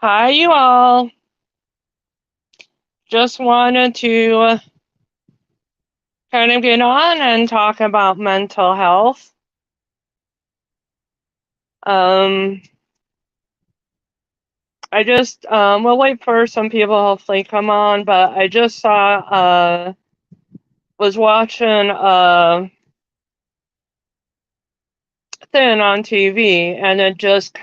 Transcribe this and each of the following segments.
Hi, you all. Just wanted to kind of get on and talk about mental health. Um, we'll wait for some people hopefully come on, but I just was watching a thing on TV and I just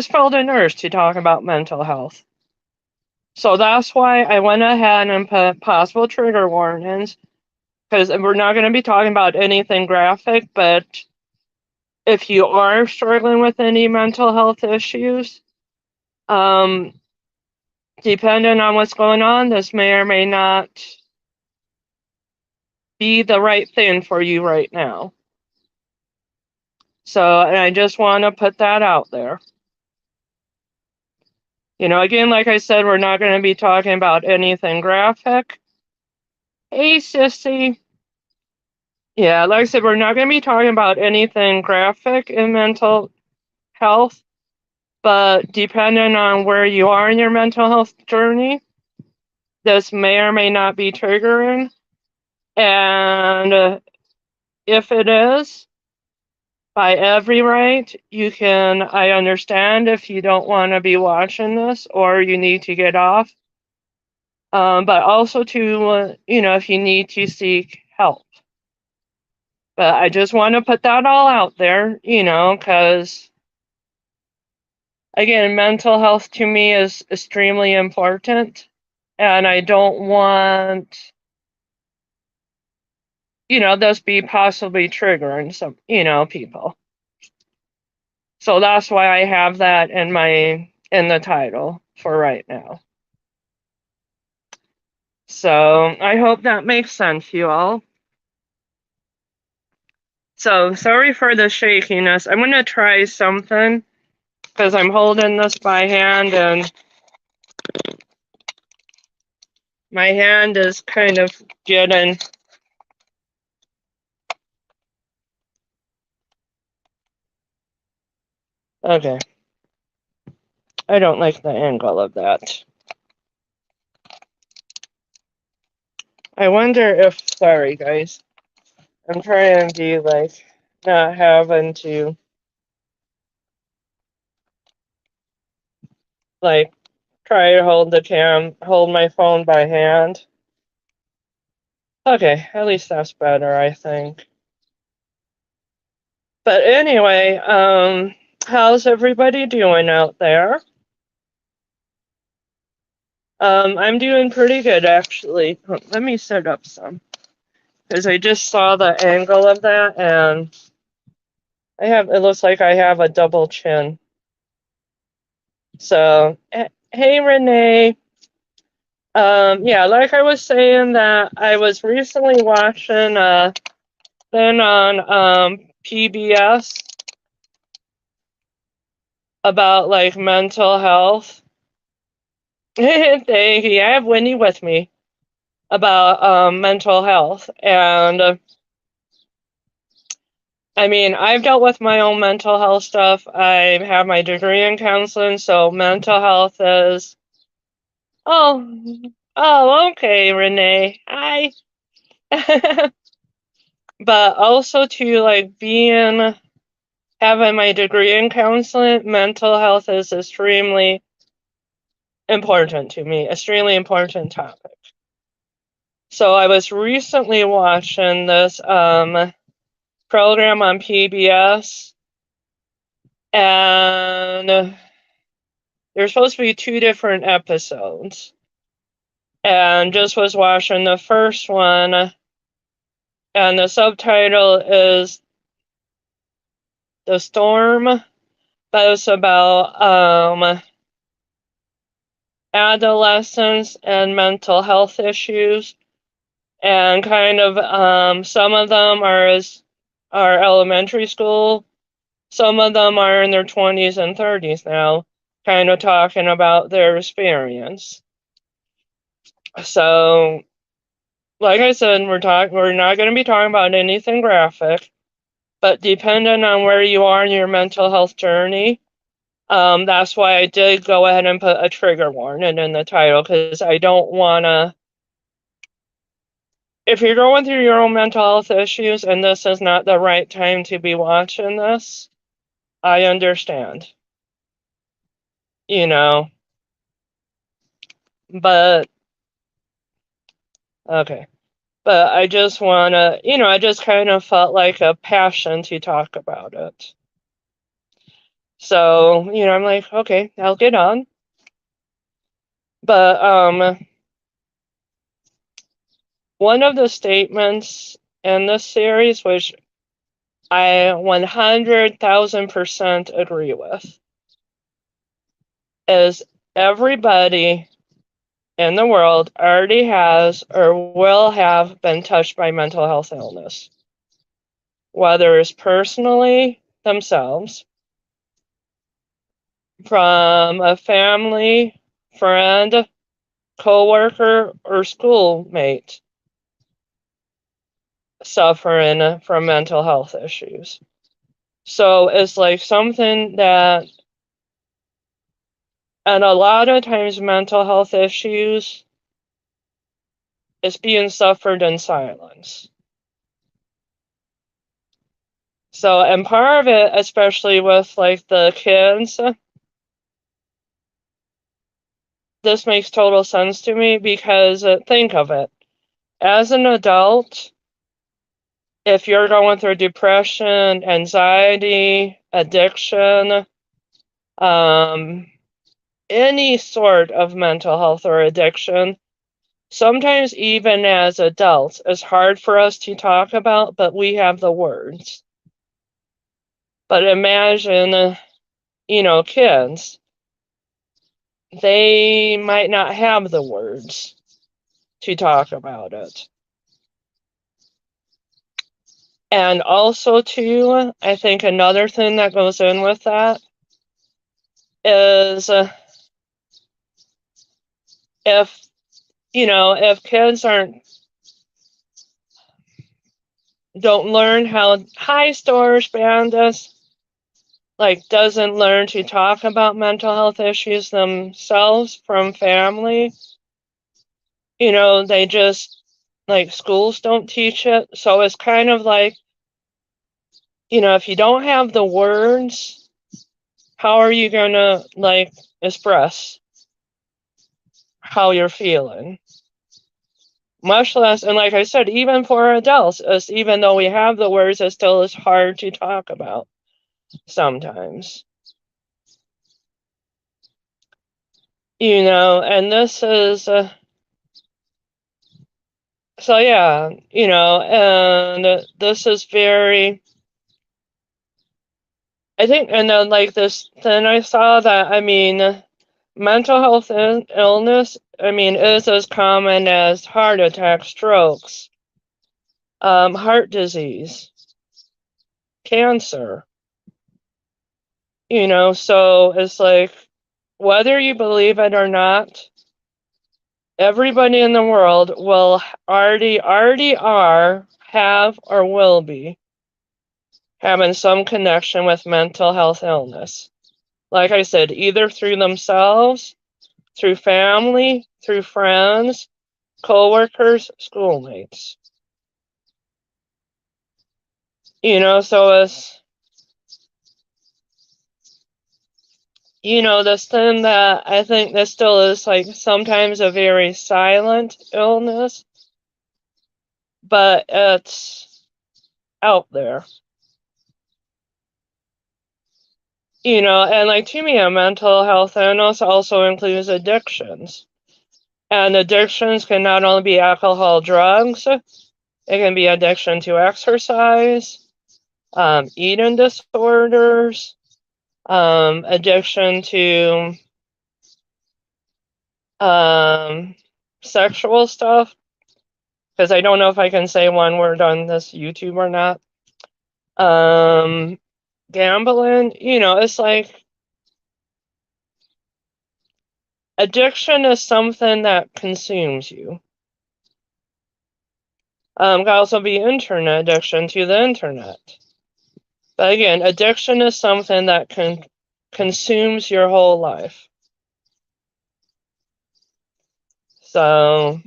felt an urge to talk about mental health. So that's why I went ahead and put possible trigger warnings because we're not going to be talking about anything graphic, but if you are struggling with any mental health issues, um, depending on what's going on, this may or may not be the right thing for you right now. So, and I just want to put that out there. Again, like I said, we're not going to be talking about anything graphic. Hey, sissy. Yeah, like I said, we're not going to be talking about anything graphic in mental health, but depending on where you are in your mental health journey, this may or may not be triggering. And if it is, by every right, I understand if you don't want to be watching this or you need to get off. But also if you need to seek help. But I just want to put that all out there, because again, mental health to me is extremely important. And I don't want, this be possibly triggering some, people. So that's why I have that in the title for right now. So I hope that makes sense, you all. So sorry for the shakiness. I'm gonna try something because I'm holding this by hand and my hand is kind of getting. Okay. I don't like the angle of that. I wonder if, sorry guys, I'm trying to like not having to like try to hold my phone by hand. Okay, at least that's better, I think. But anyway, how's everybody doing out there? I'm doing pretty good actually. Let me set up some because I just saw the angle of that and it looks like I have a double chin. So, hey Renee. Yeah, like I was saying that I was recently watching a thing on PBS about like mental health. Thank you. I have Winnie with me about mental health. And I mean, I've dealt with my own mental health stuff. I have my degree in counseling, so mental health is. Oh, oh, okay, Renee. Hi. But also to like having my degree in counseling, mental health is extremely important to me, extremely important topic. So I was recently watching this program on PBS, and there's supposed to be two different episodes. And just was watching the first one, and the subtitle is The Storm, but it's about adolescence and mental health issues. And kind of some of them are elementary school, some of them are in their 20s and 30s now, kind of talking about their experience. So, like I said, we're not going to be talking about anything graphic, but depending on where you are in your mental health journey, That's why I did go ahead and put a trigger warning in the title, because I don't want to. If you're going through your own mental health issues and this is not the right time to be watching this, I understand. You know, but okay. But I just want to, I just kind of felt like a passion to talk about it. So, I'm like, okay, I'll get on. But one of the statements in this series, which I 100,000% agree with, is everybody in the world already has or will have been touched by mental health illness, whether it's personally themselves, from a family, friend, coworker, or schoolmate suffering from mental health issues. So it's like something that, and a lot of times mental health issues is being suffered in silence. So, and part of it, especially with like the kids, this makes total sense to me because think of it. As an adult, if you're going through depression, anxiety, addiction, any sort of mental health or addiction, sometimes even as adults, it's hard for us to talk about, but we have the words. But imagine, kids, they might not have the words to talk about it. And also, too, I think another thing that goes in with that is if kids don't learn how high stores Bandus, like doesn't learn to talk about mental health issues themselves from family, they just, like, schools don't teach it. So it's kind of like, if you don't have the words, how are you gonna like express how you're feeling? Much less, and like I said, even for adults, even though we have the words, it still is hard to talk about sometimes. And this is, so yeah, and this is very, I think, and then like this, then I saw that, mental health illness, is as common as heart attack, strokes, heart disease, cancer, so it's like, whether you believe it or not, everybody in the world will already are, have, or will be having some connection with mental health illness. Like I said, either through themselves, through family, through friends, coworkers, schoolmates. So it's, this thing that I think this still is like sometimes a very silent illness, but it's out there. And like to me, a mental health illness also includes addictions. And addictions can not only be alcohol, drugs, it can be addiction to exercise, eating disorders, addiction to sexual stuff, because I don't know if I can say one word on this YouTube or not. Gambling, it's like, addiction is something that consumes you. Could also be internet addiction to the internet. But again, addiction is something that can consumes your whole life. So,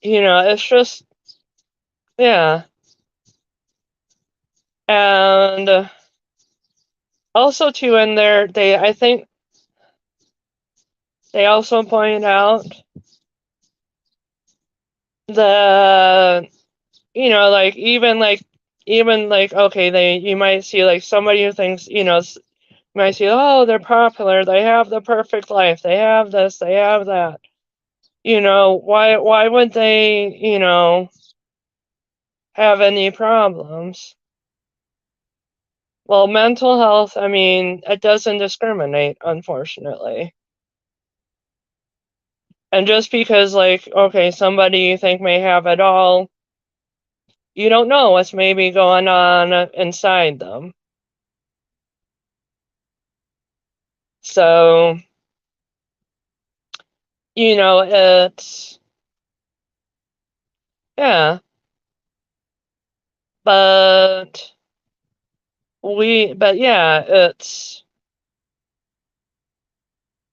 it's just, yeah. And also too, in there, I think they also point out the, even like, okay, you might see like somebody who thinks, might see, oh, they're popular, they have the perfect life, they have this, they have that. Why would they, have any problems? Well, mental health, I mean, it doesn't discriminate, unfortunately. And just because, like, okay, somebody you think may have it all, you don't know what's maybe going on inside them. So, it's, yeah, but yeah, it's,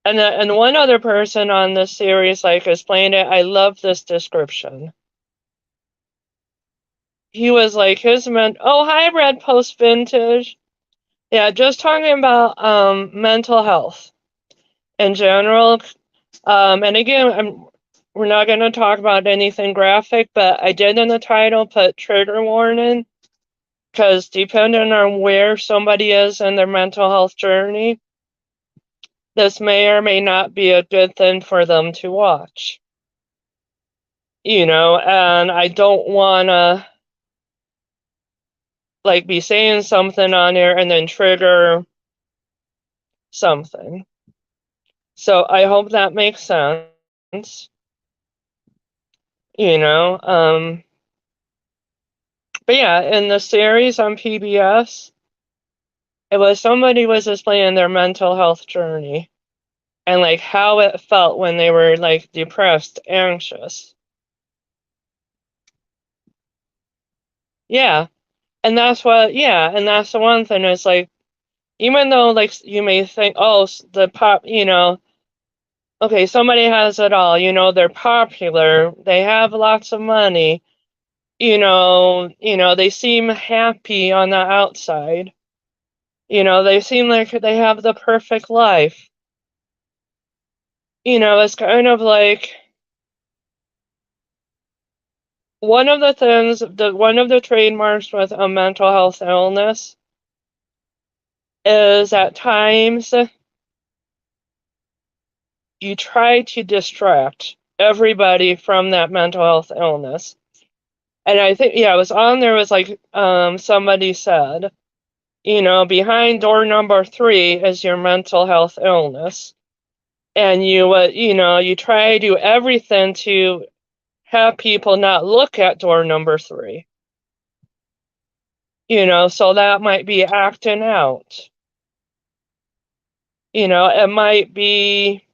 and one other person on this series, like, explained it. I love this description. He was like, oh, hi, Red Post Vintage. Yeah, just talking about mental health in general. And again, we're not going to talk about anything graphic, but I did in the title put trigger warning, because depending on where somebody is in their mental health journey, this may or may not be a good thing for them to watch. And I don't want to like be saying something on here and then trigger something. So I hope that makes sense. But yeah, in the series on PBS, it was somebody was explaining their mental health journey and like how it felt when they were like depressed, anxious. Yeah. And that's the one thing is like, even though like you may think, oh, the pop, okay, somebody has it all, they're popular, they have lots of money, they seem happy on the outside. They seem like they have the perfect life. It's kind of like one of the trademarks with a mental health illness is at times you try to distract everybody from that mental health illness. And I think, yeah, it was on there was like, somebody said, behind door number 3 is your mental health illness. And you try to do everything to have people not look at door number 3. So that might be acting out. It might be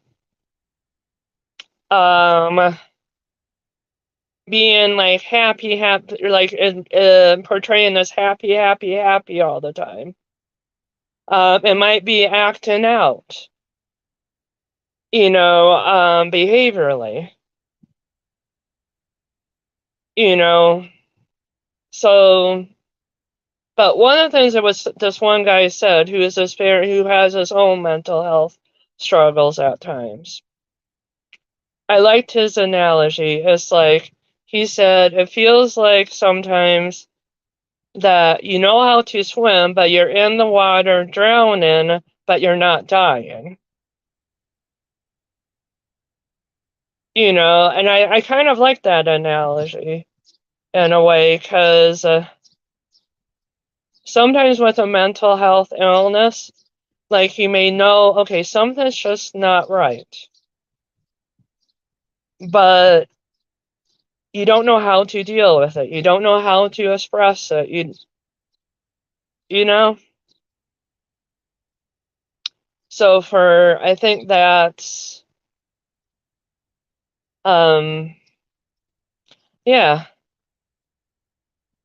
being like happy, like portraying this happy, happy, happy all the time. It might be acting out, behaviorally. So, but one of the things that was this one guy said, who has his own mental health struggles at times. I liked his analogy. It's like, he said, it feels like sometimes that you know how to swim, but you're in the water drowning, but you're not dying. And I kind of like that analogy in a way, because sometimes with a mental health illness, like you may know, okay, something's just not right, but you don't know how to deal with it. You don't know how to express it. You know? So I think that's, yeah.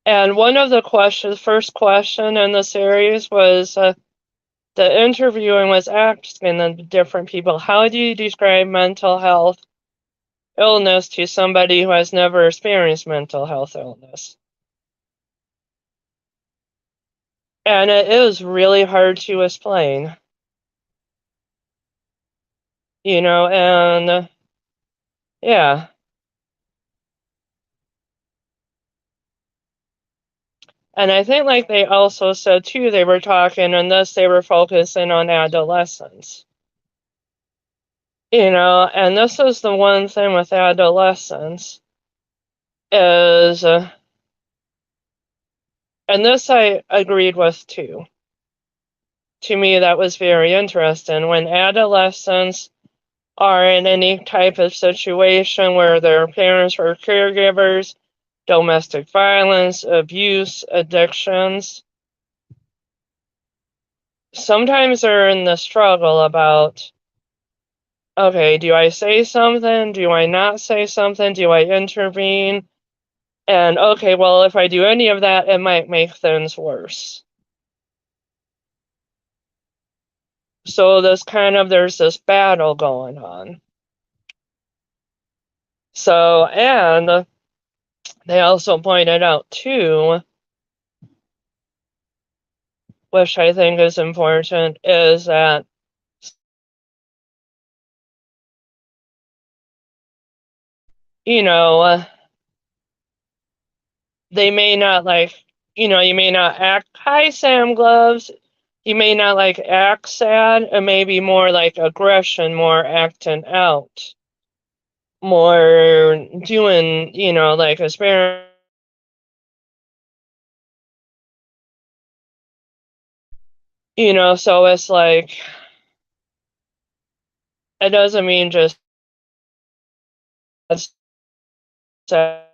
And one of the questions, first question in the series was the interviewing was asking the different people, how do you describe mental health illness to somebody who has never experienced mental health illness? And it is really hard to explain, and yeah. And I think like they also said too, they were talking on this, they were focusing on adolescence. And this is the one thing with adolescence is, and this I agreed with too. To me, that was very interesting. When adolescents are in any type of situation where their parents were caregivers, domestic violence, abuse, addictions, sometimes they're in the struggle about, okay, do I say something? Do I not say something? Do I intervene? And okay, well, if I do any of that, it might make things worse. So there's this battle going on. So, and they also pointed out too, which I think is important, is that they may not you may not act, hi Sam Gloves, you may not act sad, it may be more like aggression, more acting out, more doing, like a spare, so it's like, it doesn't mean just sad.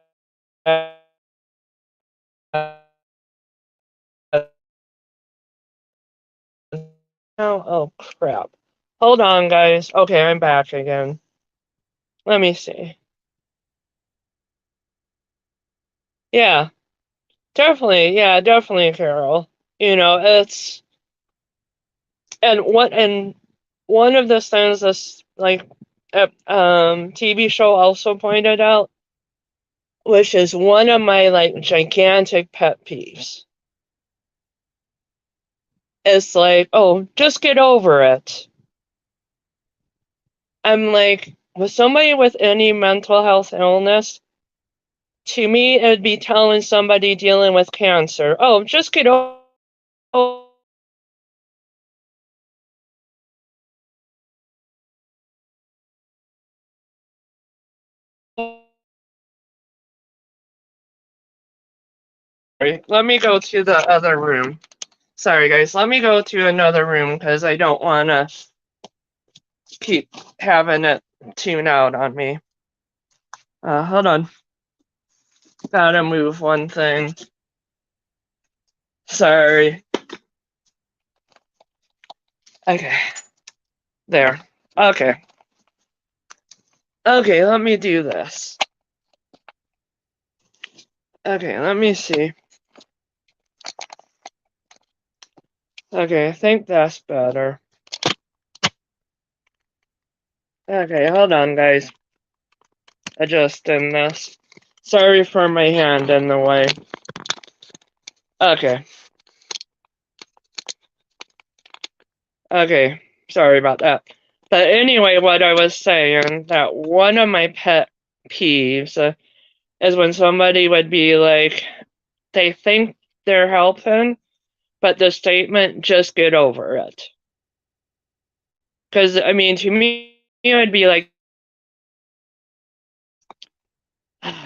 Oh crap. Hold on, guys. Okay, I'm back again. Let me see. Yeah, definitely. Yeah, definitely, Carol. It's and one of the things this TV show also pointed out, which is one of my gigantic pet peeves. It's like, oh, just get over it. I'm like, with somebody with any mental health illness, to me, it would be telling somebody dealing with cancer, oh, just get over it. Let me go to the other room. Sorry, guys. Let me go to another room because I don't want to keep having it tune out on me. Hold on. Gotta move one thing. Sorry. Okay. There. Okay. Okay, let me do this. Okay, let me see. Okay, I think that's better. Okay, hold on, guys. Adjusting this. Sorry for my hand in the way. Okay. Okay, sorry about that. But anyway, what I was saying, that one of my pet peeves is when somebody would be like, they think they're helping, but the statement, just get over it. Because, I mean, to me, it would be like,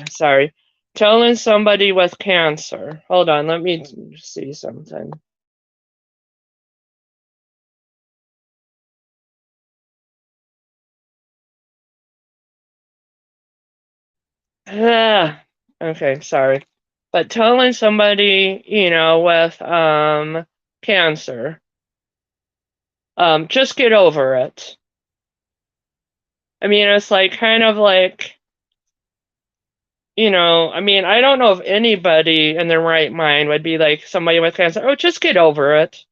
sorry, telling somebody with cancer. Hold on, let me see something. Okay, sorry. But telling somebody, with cancer, just get over it. I mean, it's like kind of like, I mean, I don't know if anybody in their right mind would be like somebody with cancer, oh, just get over it.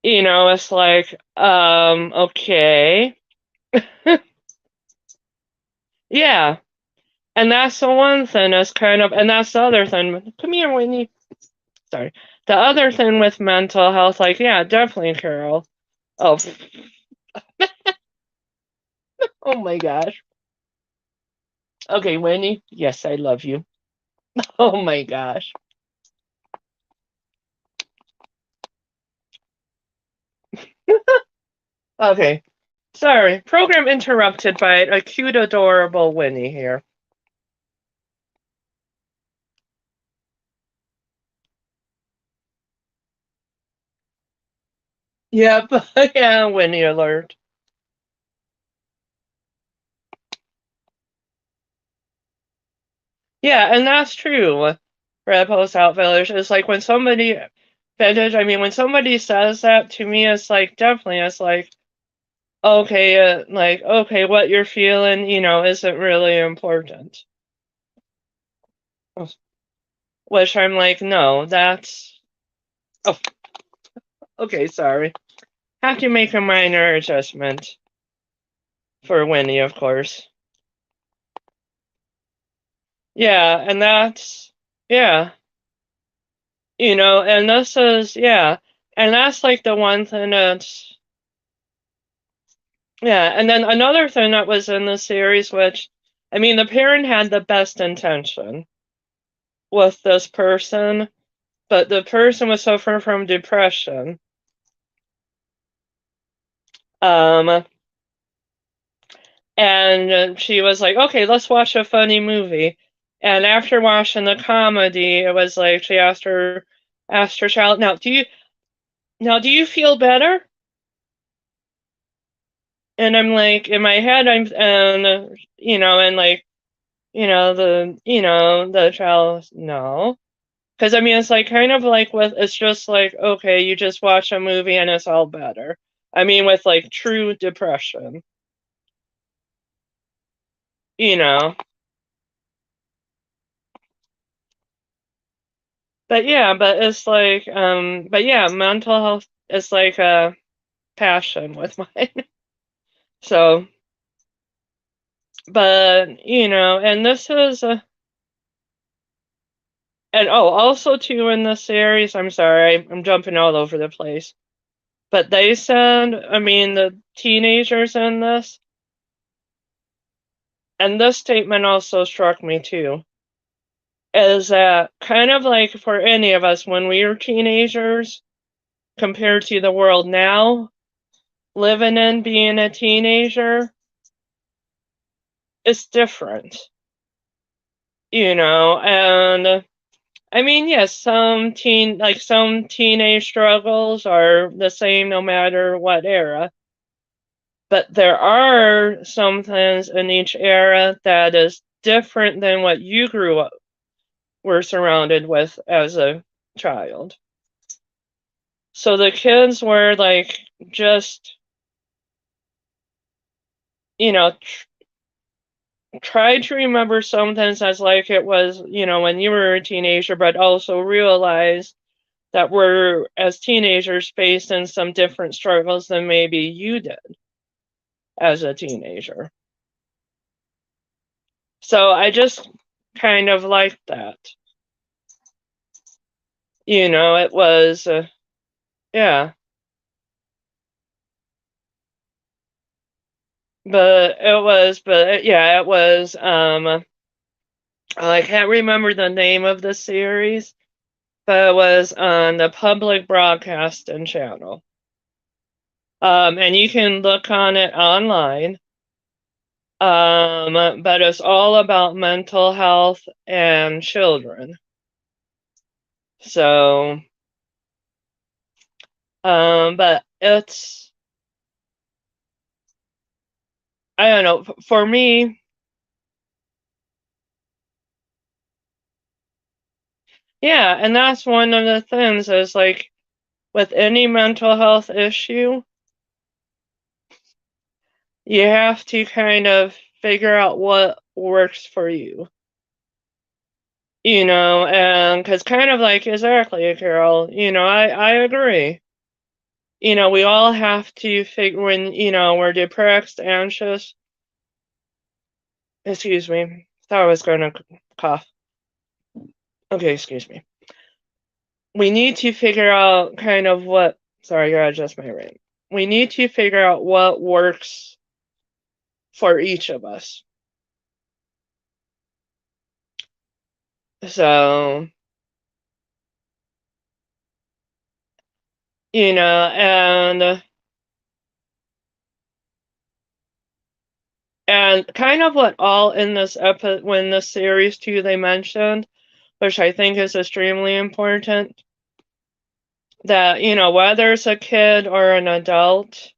It's like, okay. Yeah. And that's the one thing is kind of, and that's the other thing. Come here, Whitney. Sorry. The other thing with mental health, like, yeah, definitely, Carol. Oh, oh my gosh. Okay, Whitney. Yes, I love you. Oh my gosh. Okay. Sorry. Program interrupted by a cute, adorable Winnie here. Yep. Yeah, Winnie alert. Yeah, and that's true. Red Post Out Village is like when somebody vintage. I mean, when somebody says that to me, it's like definitely. It's like okay, what you're feeling, isn't really important. Which I'm like, no, that's. Oh, okay, sorry. Have to make a minor adjustment for Winnie, of course. Yeah, and that's yeah, and this is yeah, and that's like the one thing that's yeah, and then another thing that was in the series, which I mean, the parent had the best intention with this person, but the person was suffering from depression. Um, and she was like, "Okay, let's watch a funny movie." And after watching the comedy, it was like she asked her child, "Now do you feel better?" And I'm like, in my head, and like, the child, no. Because I mean, it's like kind of like it's just like, okay, you just watch a movie and it's all better. I mean, with like true depression, you know. But yeah, but it's like, but yeah, mental health is like a passion with mine. So, but and this is and oh, also too in this series, I'm sorry, I'm jumping all over the place. But they said, I mean, the teenagers in this, and this statement also struck me too, is that kind of like for any of us when we were teenagers compared to the world now, living in being a teenager is different, and I mean, yes, some teenage struggles are the same no matter what era. But there are some things in each era that is different than what you grew up were surrounded with as a child. So the kids were like just, try to remember some things as like it was, when you were a teenager, but also realize that we're as teenagers facing some different struggles than maybe you did as a teenager. So I just kind of liked that. It was, yeah, yeah, it was, I can't remember the name of the series, but it was on the public broadcasting channel. And you can look on it online. But it's all about mental health and children. So, but I don't know, for me, yeah, and that's one of the things is like with any mental health issue, you have to kind of figure out what works for you. And because kind of like exactly, Carol, I agree. We all have to figure when, we're depressed, anxious. Excuse me. Thought I was going to cough. Okay, excuse me. We need to figure out kind of what, sorry, I gotta adjust my rate. We need to figure out what works for each of us. So, and kind of what all in this episode, when this series too, they mentioned, which I think is extremely important, that, whether it's a kid or an adult,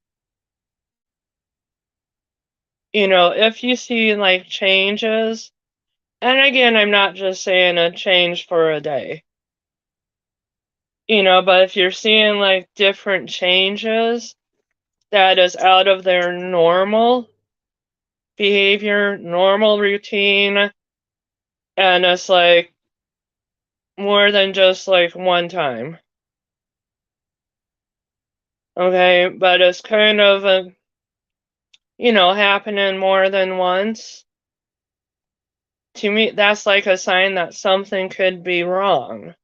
if you see like changes, and again, I'm not just saying a change for a day, but if you're seeing like different changes that is out of their normal behavior, normal routine, and it's like more than just like one time. Okay, but it's kind of happening more than once. To me, that's like a sign that something could be wrong.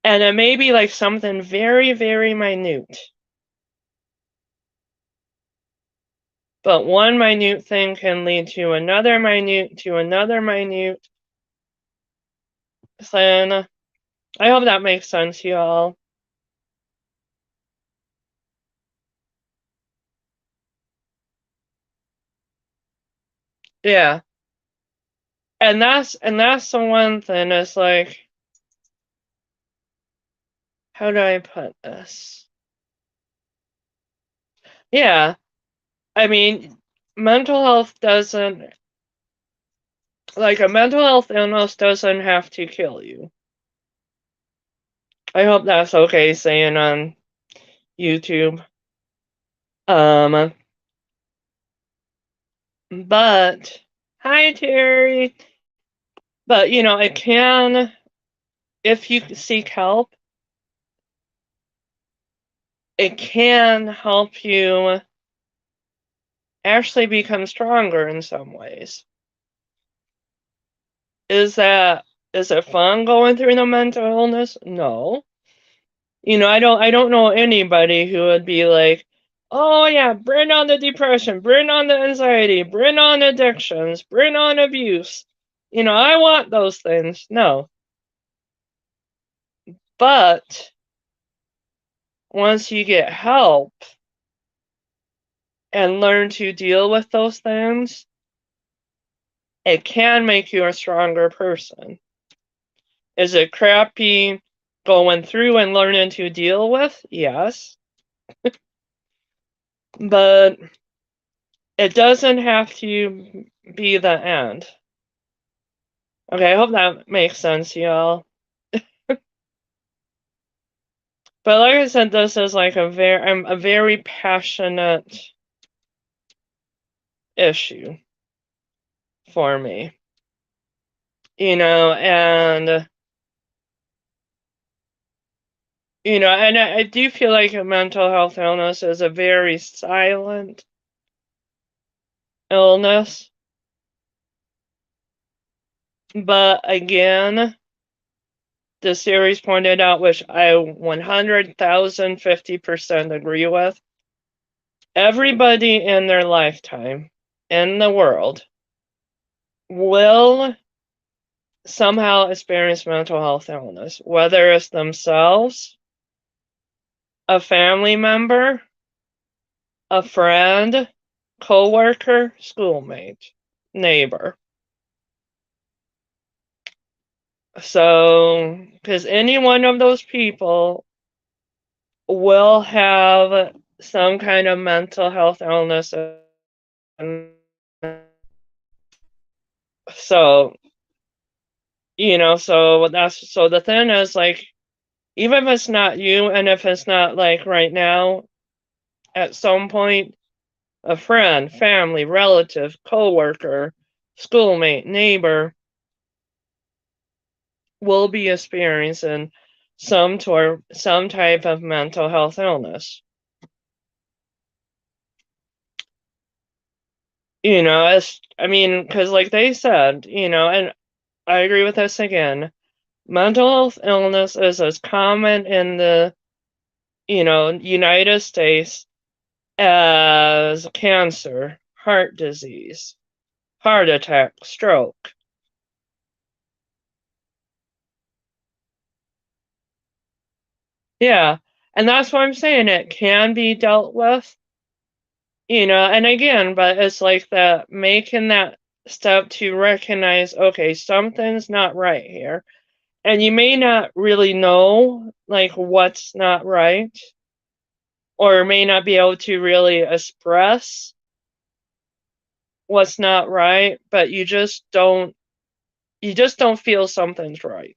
And it may be like something very, very minute. But one minute thing can lead to another minute, to another minute. So, I hope that makes sense, y'all. Yeah. And that's the one thing is like, how do I put this? Yeah. I mean, mental health doesn't, like a mental health illness doesn't have to kill you. I hope that's okay saying on YouTube. But hi Terry. But it can, if you seek help, it can help you actually become stronger in some ways. Is it fun going through the mental illness? No. I don't know anybody who would be like, oh yeah, bring on the depression, bring on the anxiety, bring on addictions, bring on abuse. I want those things. No. But once you get help and learn to deal with those things, it can make you a stronger person. Is it crappy going through and learning to deal with? Yes. But it doesn't have to be the end. Okay, I hope that makes sense, y'all. But like I said, this is like I'm a very passionate issue for me. And and I do feel like a mental health illness is a very silent illness. But again, the series pointed out, which I 100,050% agree with, everybody in their lifetime in the world will somehow experience mental health illness, whether it's themselves, a family member, a friend, coworker, schoolmate, neighbor. So, because any one of those people will have some kind of mental health illness. So, so the thing is like, even if it's not you, and if it's not like right now, at some point, a friend, family, relative, coworker, schoolmate, neighbor, will be experiencing some type of mental health illness. Because like they said, and I agree with this again, mental health illness is as common in the, United States as cancer, heart disease, heart attack, stroke. Yeah. And that's why I'm saying it can be dealt with, and again, but it's like that making that step to recognize, okay, something's not right here. And you may not really know like what's not right, or may not be able to really express what's not right, but you just don't feel something's right.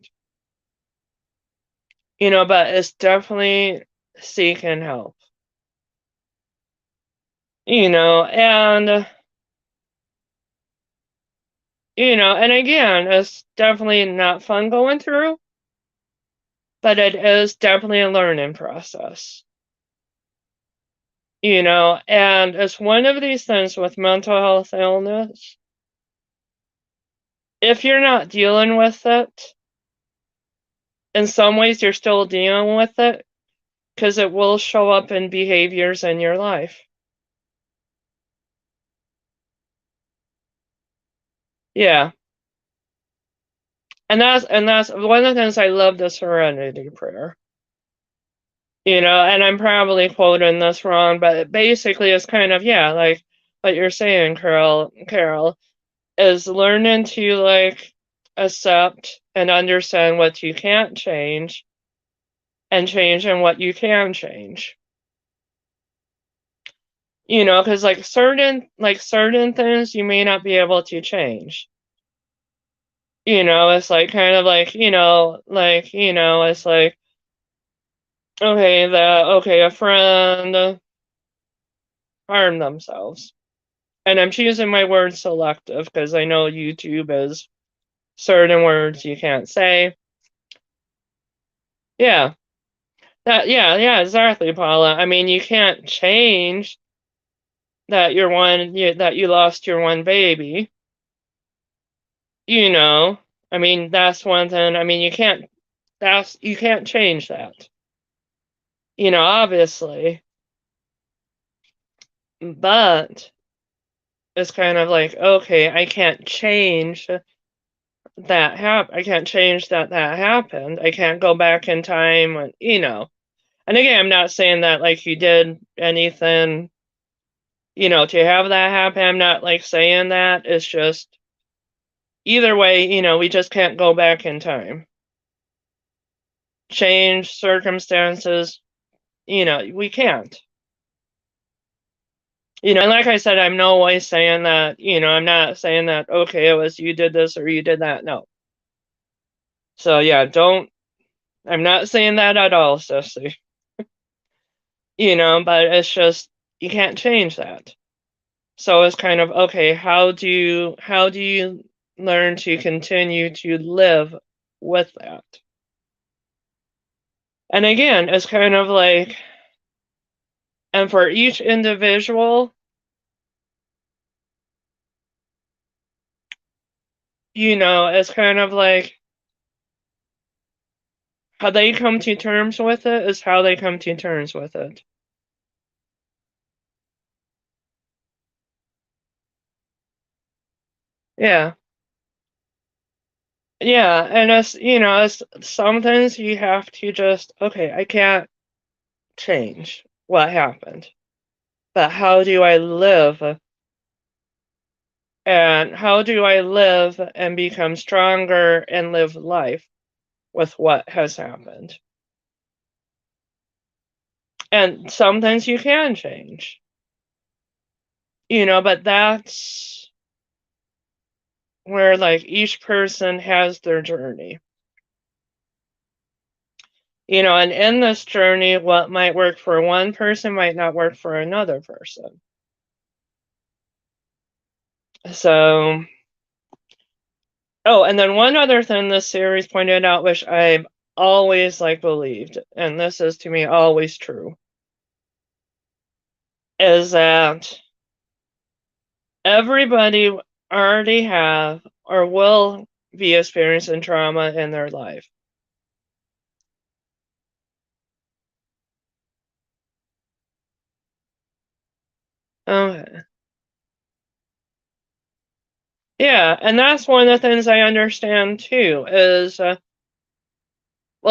But it's definitely seeking help. And and again, it's definitely not fun going through, but it is definitely a learning process. And it's one of these things with mental health illness. If you're not dealing with it, in some ways you're still dealing with it because it will show up in behaviors in your life. Yeah. And that's one of the things I love, the serenity prayer. And I'm probably quoting this wrong, but basically it's kind of, yeah, like what you're saying, Carol, is learning to like accept and understand what you can't change and changing what you can change. Because like certain things you may not be able to change. It's like kind of like, it's like, okay, a friend harmed themselves. And I'm choosing my words selective because I know YouTube is certain words you can't say. Yeah. Yeah, exactly, Paula. I mean, you can't change that you lost your one baby. You know. I mean, that's one thing. I mean, you can't change that. Obviously. But it's kind of like, okay, I can't change I can't change that happened. I can't go back in time when. And again, I'm not saying that like you did anything, to have that happen. I'm not like saying that. It's just either way, we just can't go back in time. Change circumstances, we can't. And like I said, I'm no way saying that, I'm not saying that, okay, it was you did this or you did that. No. So yeah, I'm not saying that at all, Sissy. But it's just, you can't change that. So it's kind of, okay, how do you learn to continue to live with that? And again, it's kind of like, and for each individual, it's kind of like how they come to terms with it is how they come to terms with it. Yeah. Yeah, and it's sometimes you have to just, okay, I can't change what happened, but how do I live? And how do I live and become stronger and live life with what has happened? And sometimes you can change, but that's where like each person has their journey. And in this journey, what might work for one person might not work for another person. So, Oh, and then one other thing this series pointed out, which I've always believed, and this is to me always true, is that everybody already have or will be experiencing trauma in their life. Okay. Yeah, and that's one of the things I understand too is well,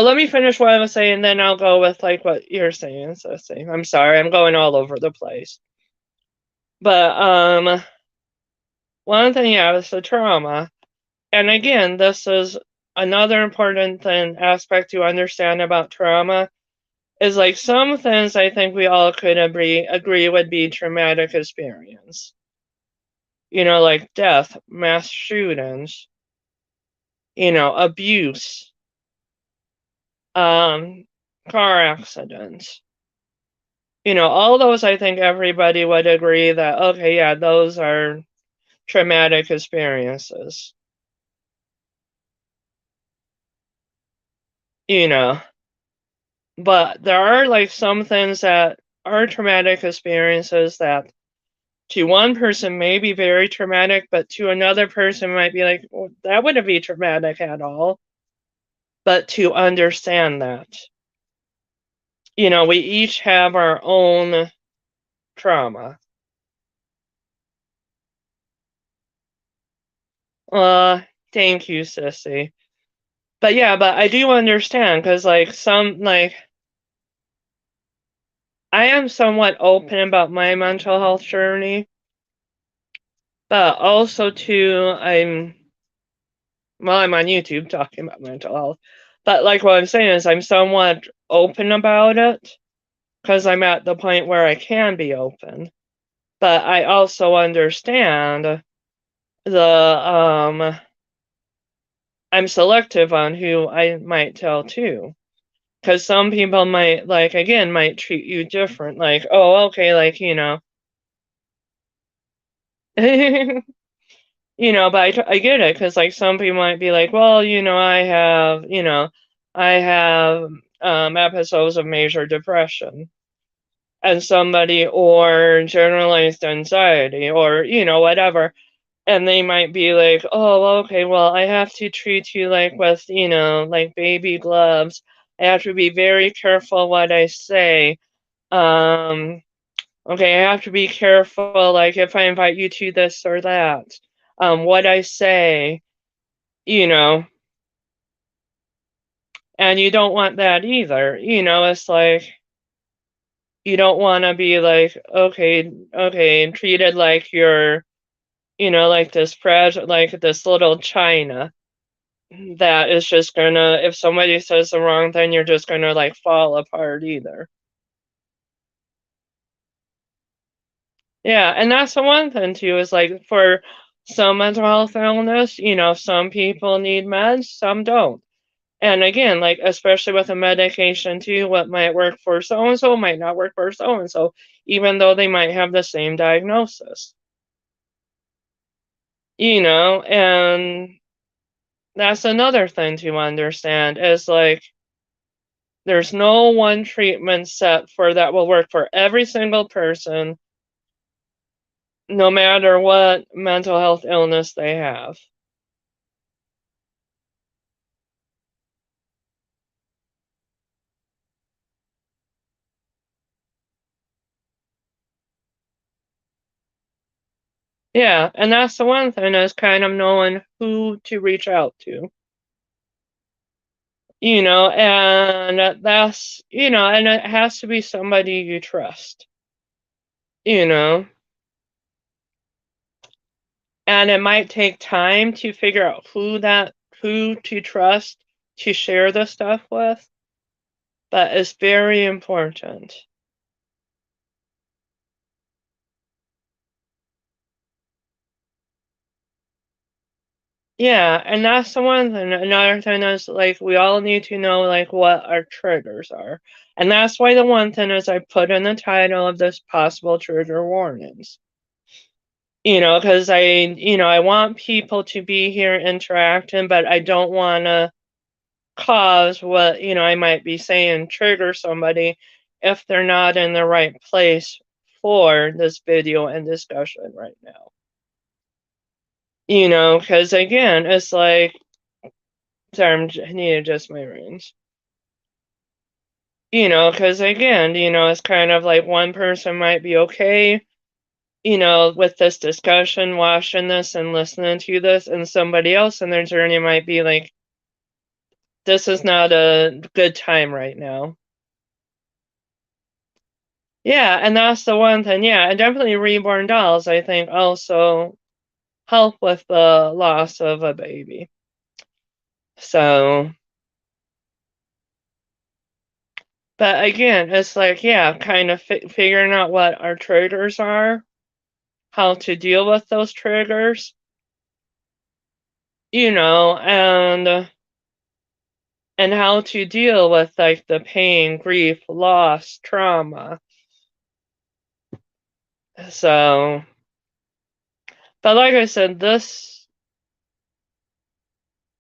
let me finish what I was saying, then I'll go with what you're saying. So see, I'm sorry, I'm going all over the place. But one thing, yeah, is the trauma. And again, this is another important thing aspect to understand about trauma is some things I think we all could agree would be traumatic experience. Like death, mass shootings, abuse, um, car accidents. All those I think everybody would agree that okay, yeah, those are traumatic experiences. You know, but there are some things that are traumatic experiences that to one person may be very traumatic, but to another person might be like, well, that wouldn't be traumatic at all. But to understand that, we each have our own trauma. Uh, Thank you, sissy. But yeah, but I do understand because I am somewhat open about my mental health journey, but also too I'm on YouTube talking about mental health. But what I'm saying is I'm somewhat open about it because I'm at the point where I can be open. But I also understand the I'm selective on who I might tell too. Because some people might again might treat you different. Oh, okay, but I get it because some people might be like, well, I have episodes of major depression, and somebody or generalized anxiety or whatever, and they might be like, oh, okay, well, I have to treat you with baby gloves. I have to be very careful what I say. Um, okay, I have to be careful if I invite you to this or that. What I say, you know, and you don't want that either. It's you don't want to be okay, and treated like you're, like this fragile, like this little china that is just gonna, if somebody says the wrong thing, you're just gonna fall apart either. Yeah, and that's the one thing too is for some mental health illness, some people need meds, some don't. And again, especially with a medication too, what might work for so and so might not work for so and so, even though they might have the same diagnosis. And that's another thing to understand is there's no one treatment set for that will work for every single person, no matter what mental health illness they have. Yeah, and that's the one thing is kind of knowing who to reach out to. And and it has to be somebody you trust, you know, and it might take time to figure out who to trust to share the stuff with, but it's very important. Yeah, and that's the one thing. Another thing is we all need to know what our triggers are. And that's why the one thing is I put in the title of this possible trigger warnings. because I want people to be here interacting, but I don't want to cause what, I might be saying trigger somebody if they're not in the right place for this video and discussion right now. Because again, it's like, sorry, I need to adjust my rings. Because again, it's kind of like one person might be okay, with this discussion, watching this and listening to this, and somebody else in their journey might be like, this is not a good time right now. Yeah, and that's the one thing. Yeah, and definitely reborn dolls, I think, also help with the loss of a baby. So, but again, it's like, yeah, kind of figuring out what our triggers are, how to deal with those triggers, and how to deal with like the pain, grief, loss, trauma. So, but like I said,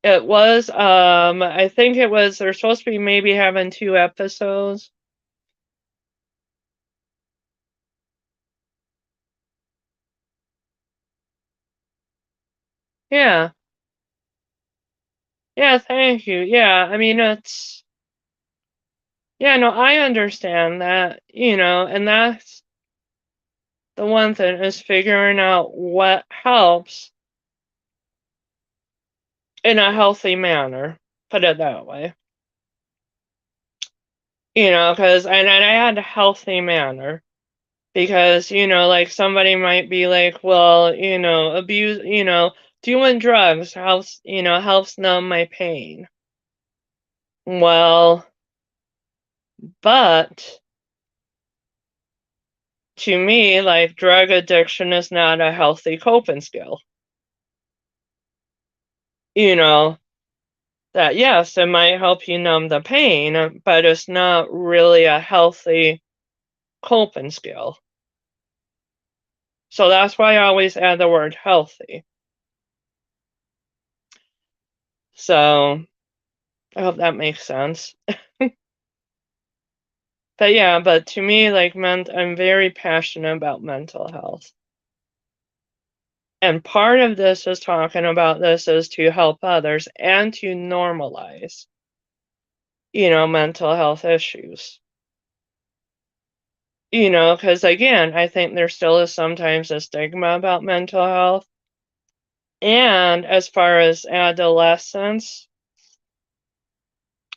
it was, I think they're supposed to be maybe having 2 episodes. Yeah. Yeah, thank you. Yeah, I mean, yeah, no, I understand that, and that's the one thing is figuring out what helps in a healthy manner, put it that way. Because, and I had a healthy manner, because, like somebody might be like, well, abuse, doing drugs helps numb my pain. Well, but to me, like drug addiction is not a healthy coping skill. That yes, it might help you numb the pain, but it's not really a healthy coping skill. So that's why I always add the word healthy. So I hope that makes sense. But yeah, but to me, like, I'm very passionate about mental health. And part of this is talking about this is to help others and to normalize, mental health issues. Because again, I think there still is sometimes a stigma about mental health. And as far as adolescents,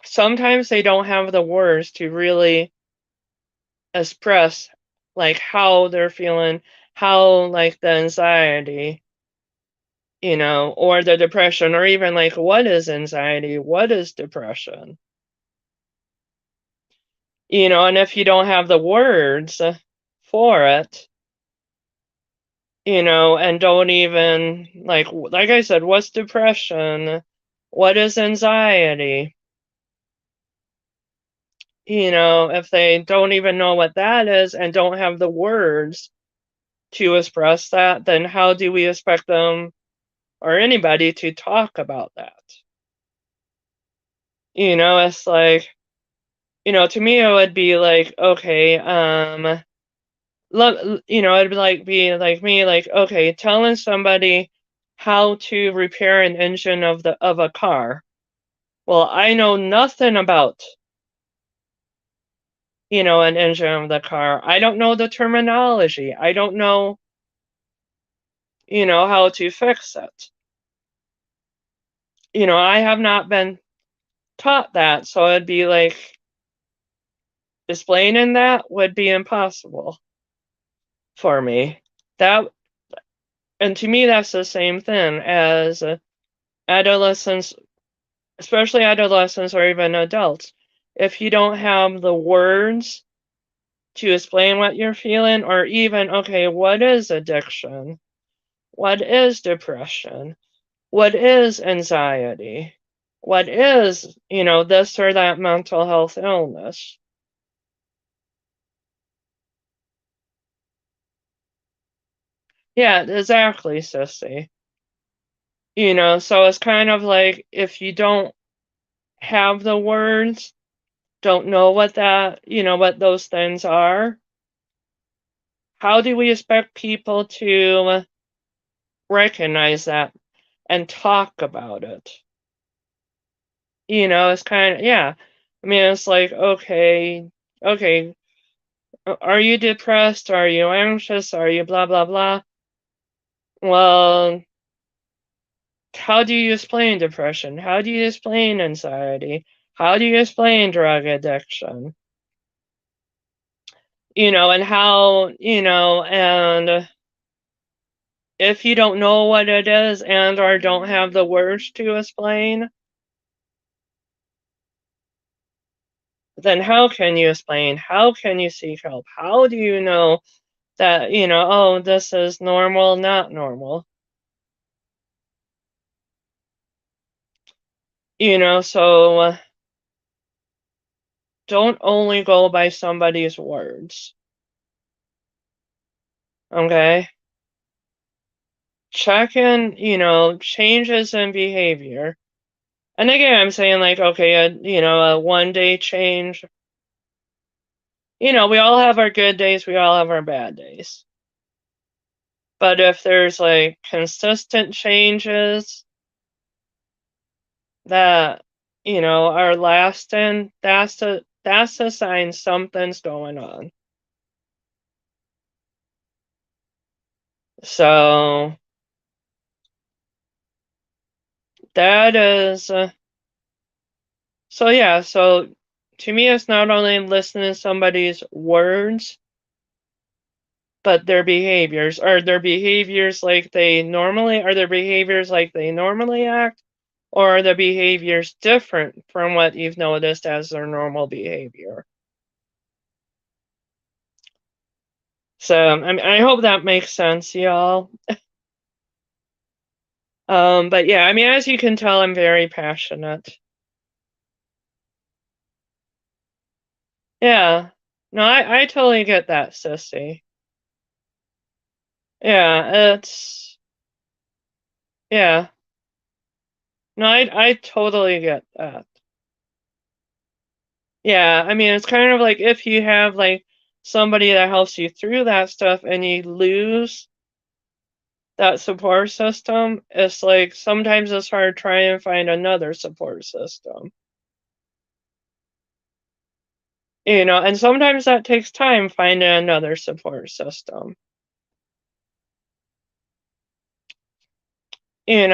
sometimes they don't have the words to really express like how they're feeling, how like the anxiety, or the depression, or even like what is anxiety, what is depression, and if you don't have the words for it, and don't even like I said, what's depression? What is anxiety? If they don't even know what that is and don't have the words to express that, then how do we expect them or anybody to talk about that? It's like, to me it would be like, okay, it'd be like me, like, okay, telling somebody how to repair an engine of a car. Well, I know nothing about, an engine of the car. I don't know the terminology. I don't know, how to fix it. I have not been taught that, so it'd be like explaining that would be impossible for me. That and to me that's the same thing as adolescents, especially adolescents or even adults. If you don't have the words to explain what you're feeling, or even, okay, what is addiction? What is depression? What is anxiety? What is, this or that mental health illness? Yeah, exactly, sissy. So it's kind of like if you don't have the words, don't know what those things are, how do we expect people to recognize that and talk about it? It's kind of, yeah. I mean, it's like, okay, are you depressed? Are you anxious? Are you blah, blah, blah? Well, how do you explain depression? How do you explain anxiety? How do you explain drug addiction? And how, and if you don't know what it is and or don't have the words to explain, then how can you explain? How can you seek help? How do you know that, oh, this is normal, not normal? So don't only go by somebody's words, okay? Check in, changes in behavior. And again, I'm saying like, okay, a 1 day change. We all have our good days, we all have our bad days. But if there's like consistent changes that, are lasting, that's a sign something's going on. So that is, so yeah, so to me, it's not only listening to somebody's words, but their behaviors. Are their behaviors like they normally, are their behaviors like they normally act? Or are the behaviors different from what you've noticed as their normal behavior? So, I mean, I hope that makes sense, y'all. But yeah, I mean, as you can tell, I'm very passionate. Yeah. No, I totally get that, sissy. Yeah, yeah. No, I totally get that. Yeah, I mean, it's kind of like if you have like somebody that helps you through that stuff and you lose that support system, it's like sometimes it's hard to try and find another support system. And sometimes that takes time finding another support system. And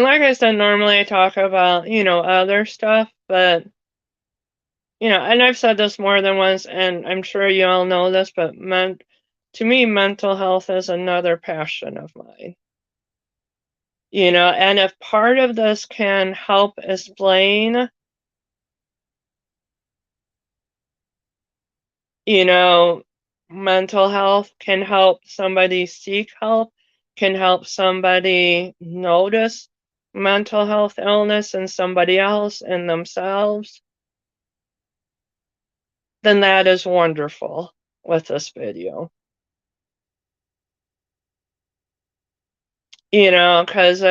like I said, normally I talk about, other stuff, but and I've said this more than once, and I'm sure you all know this, but to me, mental health is another passion of mine. And if part of this can help explain, you know, mental health, can help somebody seek help, can help somebody notice mental health illness in somebody else and themselves, then that is wonderful with this video. Because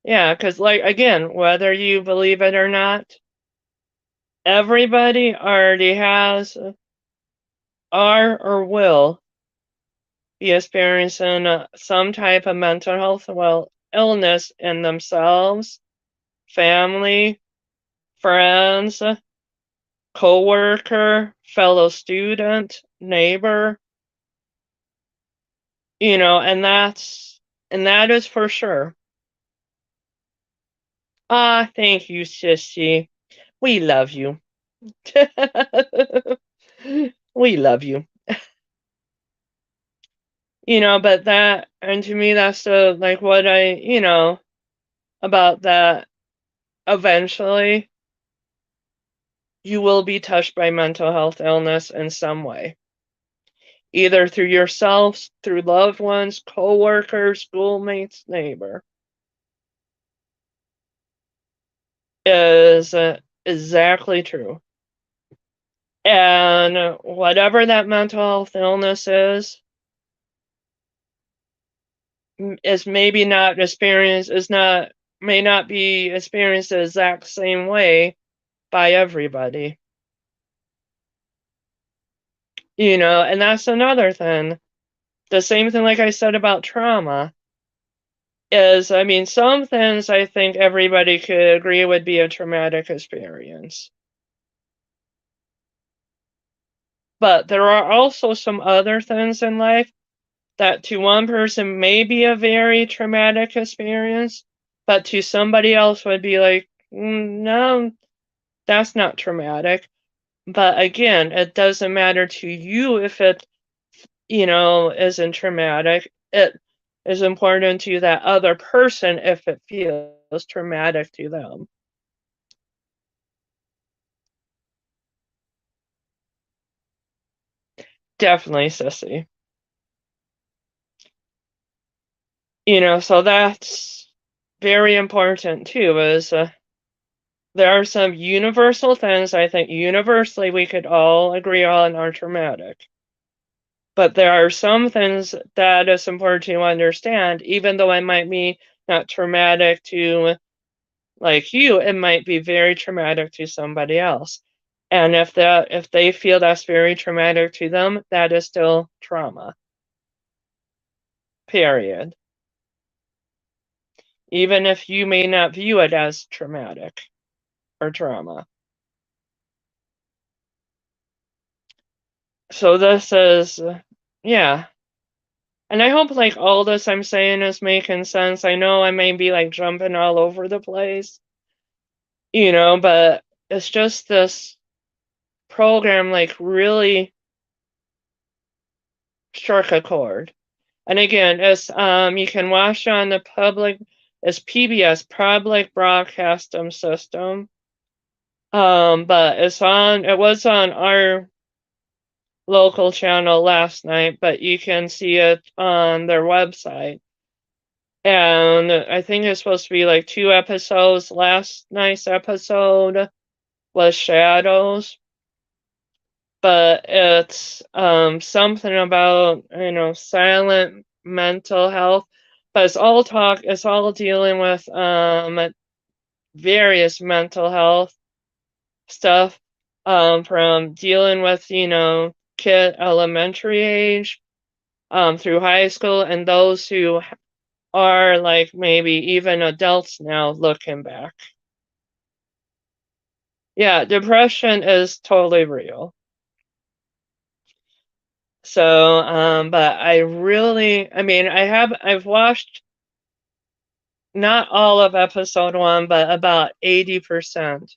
because like, again, whether you believe it or not, everybody already has, are, or will be experiencing some type of mental health, illness in themselves, family, friends, coworker, fellow student, neighbor, and that is for sure. Ah, thank you, sissy. We love you. We love you. But that, and to me, that's the, like, what about that. Eventually, you will be touched by mental health illness in some way, either through yourselves, through loved ones, coworkers, schoolmates, neighbor. Is exactly true. And whatever that mental health illness is, is maybe not experienced, may not be experienced the exact same way by everybody. And that's another thing. The same thing like I said about trauma is, I mean, some things I think everybody could agree would be a traumatic experience. But there are also some other things in life that to one person may be a very traumatic experience, but to somebody else would be like, no, that's not traumatic. But again, it doesn't matter to you if it, isn't traumatic. It is important to that other person if it feels traumatic to them. Definitely, sissy. So that's very important too, is there are some universal things I think universally we could all agree on are traumatic. But there are some things that is important to understand, even though it might be not traumatic to like you, it might be very traumatic to somebody else. And if they feel that's very traumatic to them, that is still trauma. Period. Even if you may not view it as traumatic or trauma. So this is, yeah. And I hope like all this I'm saying is making sense. I know I may be like jumping all over the place, but it's just this program like really struck a chord. And again, it's you can watch on the it's PBS, Public Broadcasting System. But it was on our local channel last night, but you can see it on their website. And I think it's supposed to be like 2 episodes. Last night's episode was Shadows, but it's something about silent mental health. But it's all dealing with various mental health stuff, from dealing with kid elementary age through high school, and those who are like maybe even adults now looking back. Yeah, depression is totally real. So, but I've watched not all of episode 1, but about 80%.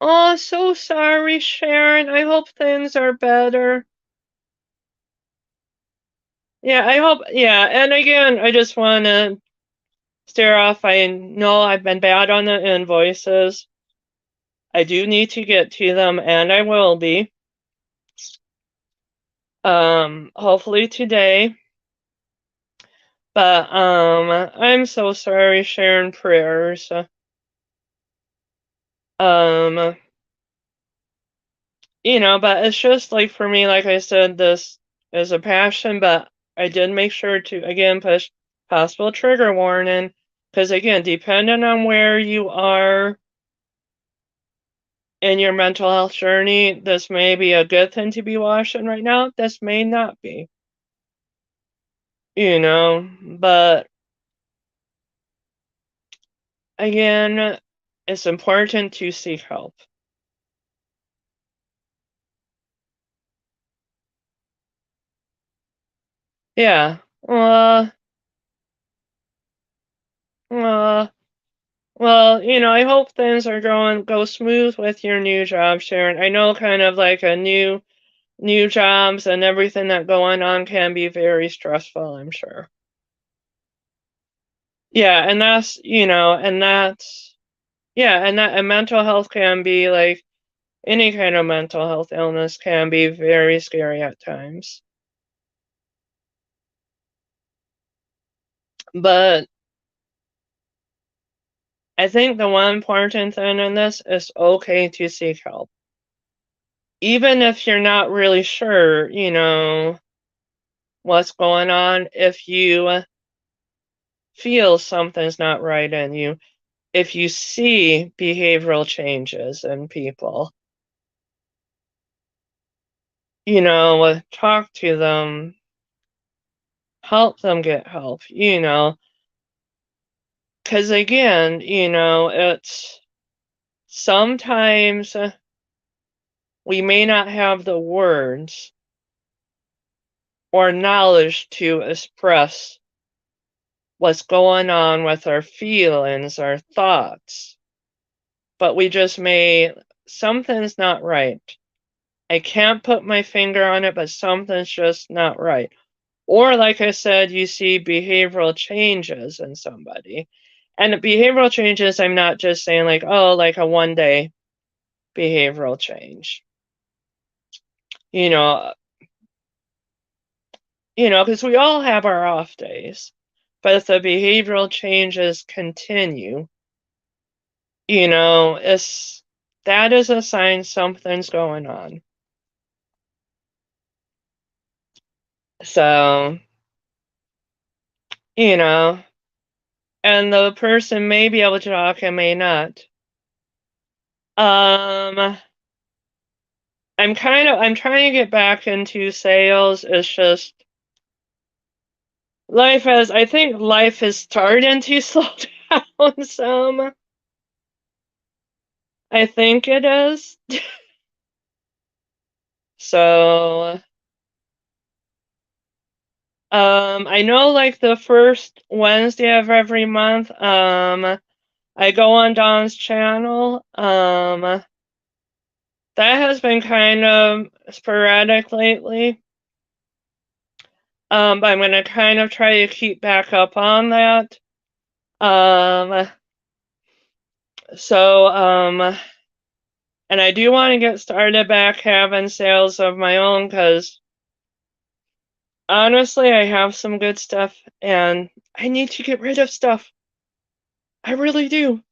Oh, so sorry, Sharon. I hope things are better. Yeah, and again, I just want to stare off. I know I've been bad on the invoices. I do need to get to them, and I will be. Hopefully today. But I'm so sorry, Sharon. Prayers. Um, but it's just like for me, like I said, this is a passion, but I did make sure to again push possible trigger warning, because again, depending on where you are in your mental health journey, this may be a good thing to be watching right now. This may not be. But again, it's important to seek help. Yeah. Uh, well, I hope things are go smooth with your new job, Sharon. I know kind of like a new jobs and everything that going on can be very stressful, I'm sure. Yeah, and and mental health can be like any kind of mental health illness can be very scary at times. But I think the one important thing in this is okay to seek help. even if you're not really sure, what's going on, if you feel something's not right in you, if you see behavioral changes in people, talk to them, help them get help, because again, it's sometimes we may not have the words or knowledge to express what's going on with our feelings, our thoughts, but we just something's not right. I can't put my finger on it, but something's just not right. Or, like I said, you see behavioral changes in somebody. And behavioral changes, I'm not just saying like, oh, like a one-day behavioral change. You know, because we all have our off days. But if the behavioral changes continue, that is a sign something's going on. So, and the person may be able to talk and may not. I'm trying to get back into sales. It's just I think life is starting to slow down some. I think it is. So, I know like the first Wednesday of every month, I go on Dawn's channel. That has been kind of sporadic lately. But I'm gonna kind of try to keep back up on that. And I do want to get started back having sales of my own because honestly, I have some good stuff and I need to get rid of stuff. I really do.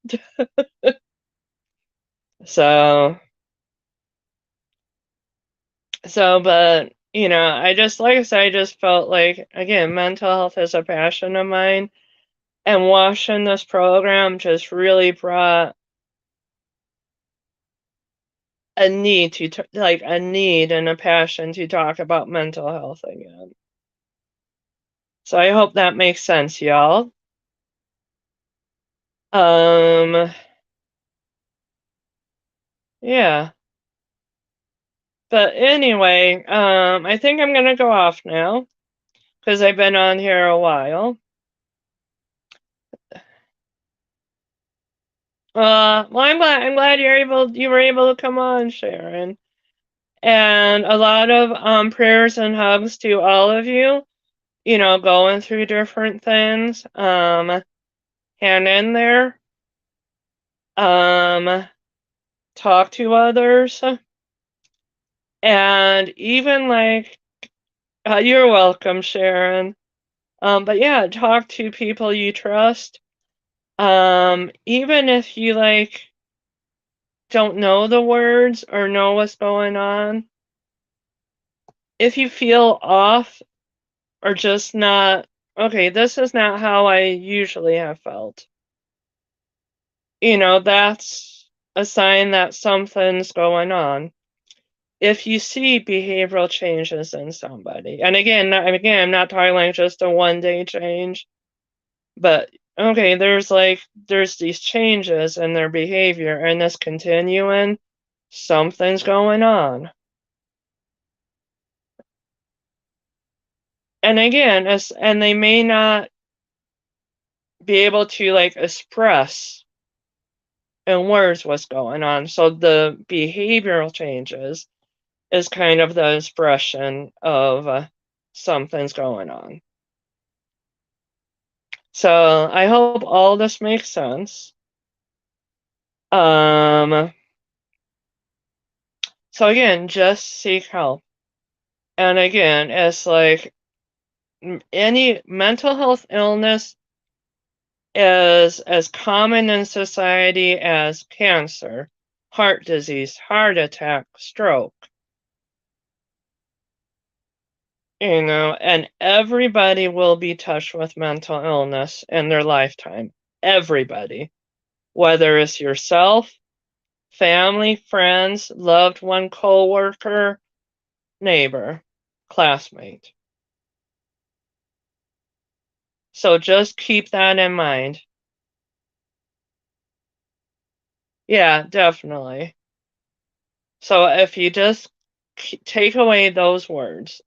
But, like I said, I just felt like, again, mental health is a passion of mine. And watching this program just really brought a need a need and a passion to talk about mental health again. So I hope that makes sense, y'all. Yeah. But anyway, I think I'm gonna go off now because I've been on here a while. Well, I'm glad you were able to come on, Sharon. And a lot of prayers and hugs to all of you, going through different things. Hang in there. Talk to others. And even you're welcome, Sharon. But yeah, talk to people you trust. Even if you don't know the words or know what's going on, if you feel off or just not, okay, this is not how I usually have felt. That's a sign that something's going on. If you see behavioral changes in somebody, and again, I'm not talking like just a one-day change, but okay, there's these changes in their behavior and this continuing, something's going on. And again, and they may not be able to express in words what's going on. So the behavioral changes is kind of the expression of something's going on. So I hope all this makes sense. So again, just seek help. And again, it's like any mental health illness is as common in society as cancer, heart disease, heart attack, stroke. And everybody will be touched with mental illness in their lifetime. Everybody. Whether it's yourself, family, friends, loved one, coworker, neighbor, classmate. So just keep that in mind. Yeah, definitely. So if you just take away those words,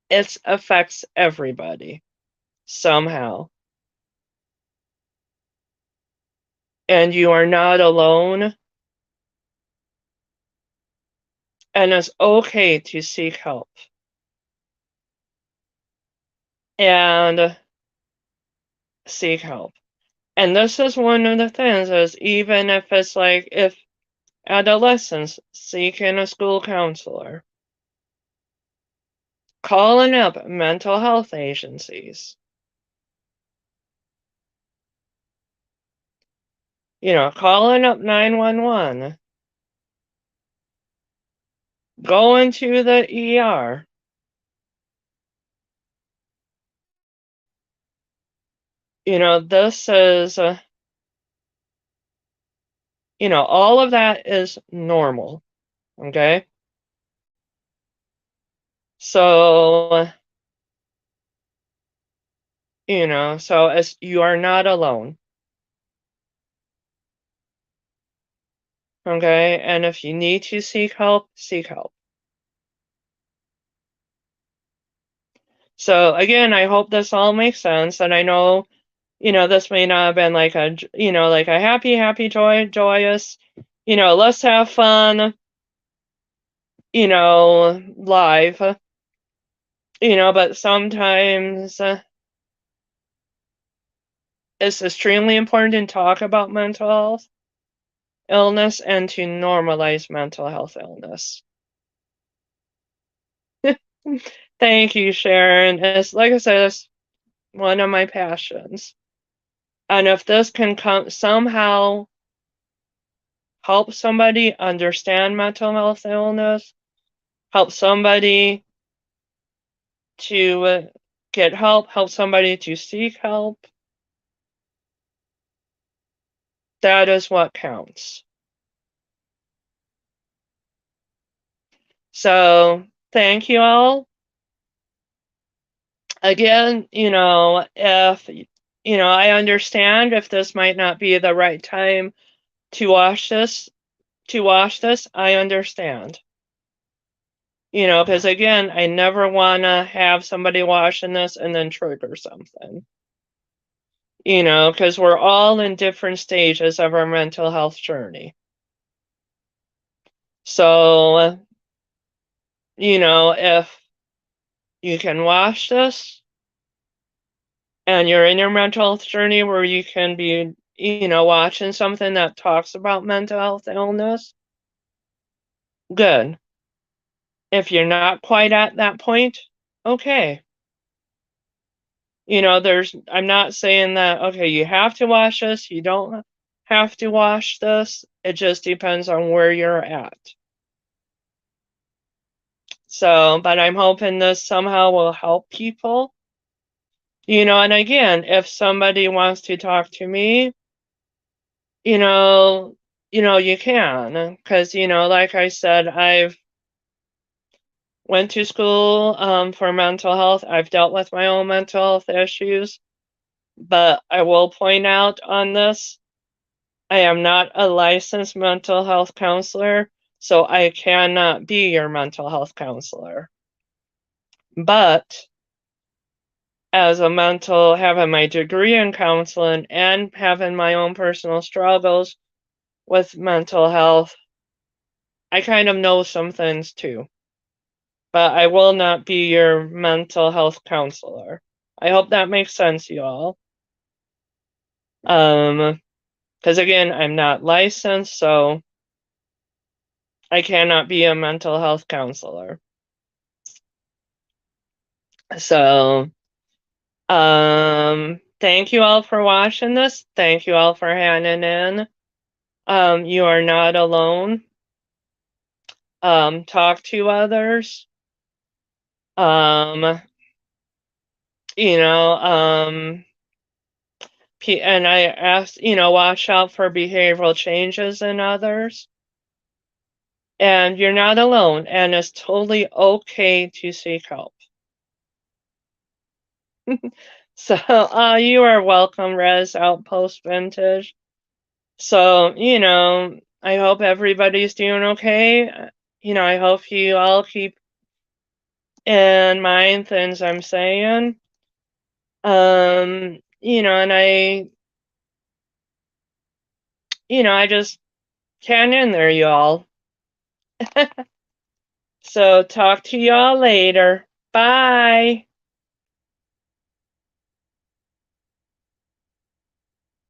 it affects everybody somehow. And you are not alone. And it's okay to seek help. And seek help. And this is one of the things is even if it's like if adolescents seeking a school counselor, calling up mental health agencies, calling up 911, going to the ER. This is, all of that is normal. Okay. So, so as you are not alone. Okay. And if you need to seek help, seek help. So again, I hope this all makes sense. And I know, this may not have been like like a happy, joyous, let's have fun, live, but sometimes it's extremely important to talk about mental health illness and to normalize mental health illness. Thank you, Sharon. It's like I said, it's one of my passions. And if this can somehow help somebody understand mental health illness, help somebody to get help, help somebody to seek help, that is what counts. So thank you all. Again, if, I understand if this might not be the right time to wash this, I understand. Because again, I never want to have somebody washing this and then trigger something. Because we're all in different stages of our mental health journey. So, if you can wash this and you're in your mental health journey where you can be, watching something that talks about mental health illness, good. If you're not quite at that point, okay. I'm not saying that, okay, you have to wash this, you don't have to wash this. It just depends on where you're at. So, but I'm hoping this somehow will help people. And again, if somebody wants to talk to me, you can, because, like I said, I've went to school for mental health. I've dealt with my own mental health issues, but I will point out on this, I am not a licensed mental health counselor, so I cannot be your mental health counselor. But as having my degree in counseling and having my own personal struggles with mental health, I kind of know some things too. But I will not be your mental health counselor. I hope that makes sense, y'all. Because again, I'm not licensed, so I cannot be a mental health counselor. So, thank you all for watching this. Thank you all for hanging in. You are not alone. Talk to others. Um, you know, and I asked, watch out for behavioral changes in others. And you're not alone, and it's totally okay to seek help. So, you are welcome, Res Outpost Vintage. So, I hope everybody's doing okay. I hope you all keep in mind things I'm saying. And I just can't in there, y'all. So talk to y'all later. Bye.